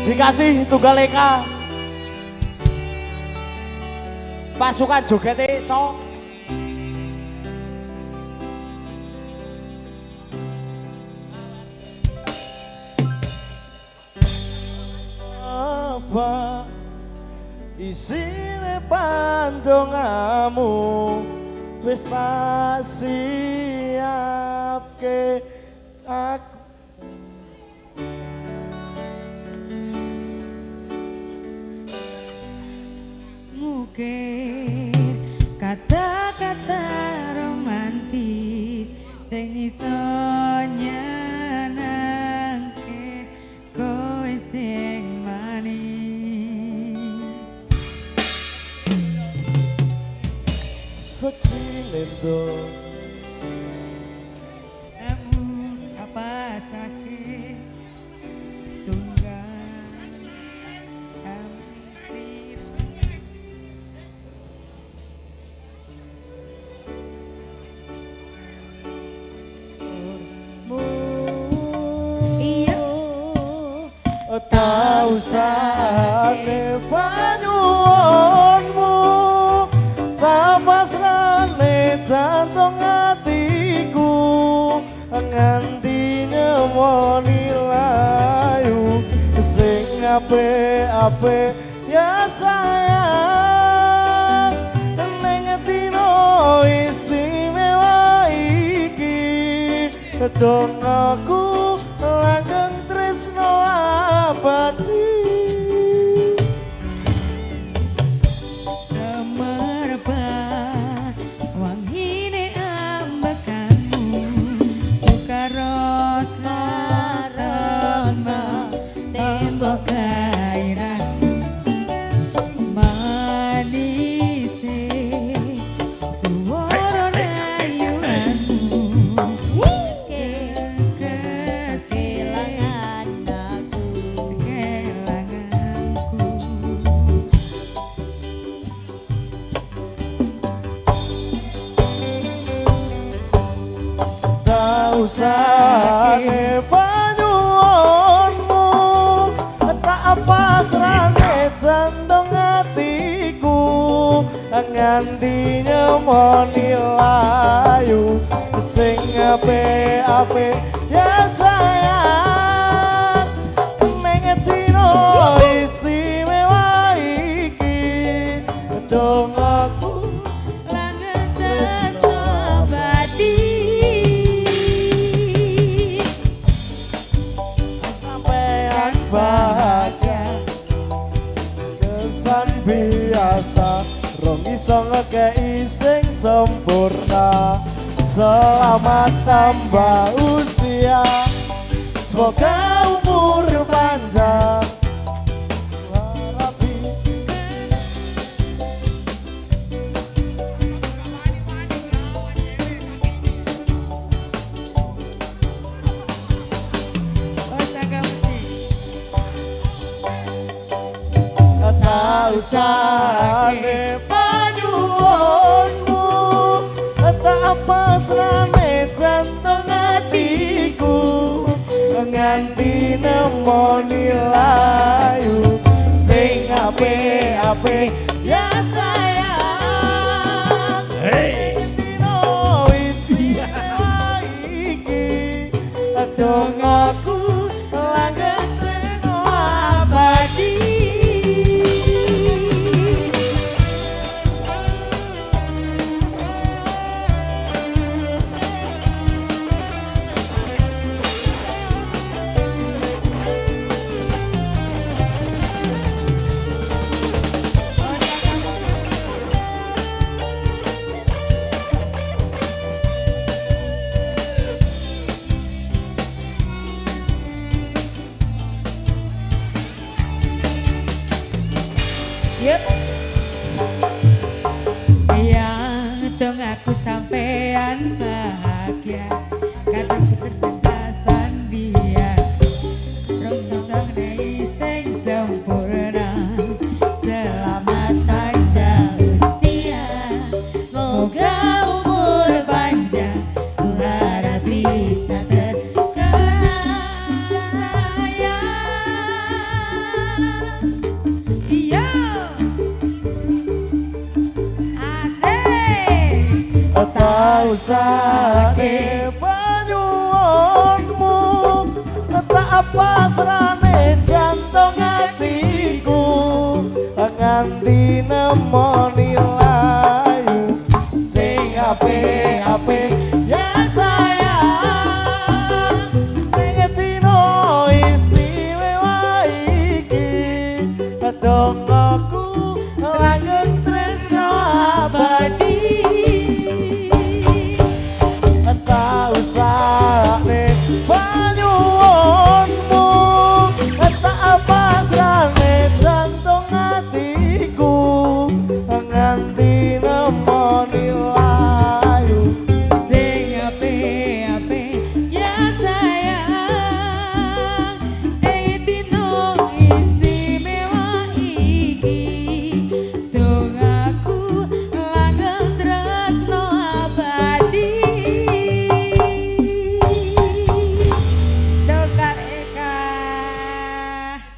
dikasih tunggal eka pasukan jogete cowok apa isine pandongamu wis tak siapke aku ngukir kata-kata romantis sing iso nyenengke kowe sing manis secilendo namun apa sakit tunggal kami siro iya tak usah banyuwanmu tak pasrane jantung hatiku nganti nyemoni layu sing apik-apik ya sayang ning dino istimewa iki dongaku langgeng tresno abadi semerbak wangine ambekanmu buka rasa tembok gairahku manise suara rayuanmu tak usah banyuwanmu tak pasrane jantung hatiku nganti nyemoni layu sing apik-apik ya sayang ning dino istimewa iki dongaku langgeng tresno abadi sampean bahagia kesan biasa rong iso ngekei sing sempurna selamat tambah usia semoga umur panjang harapi tak usah banyuwanmu tak pasrane jantung hatiku nganti nemoni layu sing apik-apik ya sayang hey dino istimewa iki dongaku langgeng tresno abadi Yuk. Yang dong aku sampean bahagia kadang ku tercerdasan biasa rong sosok nei sing sempurna selamat panjang usia semoga umur panjang ku harap bisa terkenal sayang rausake banyuwunmu tak pasrane jantung hatiku nganti nemoni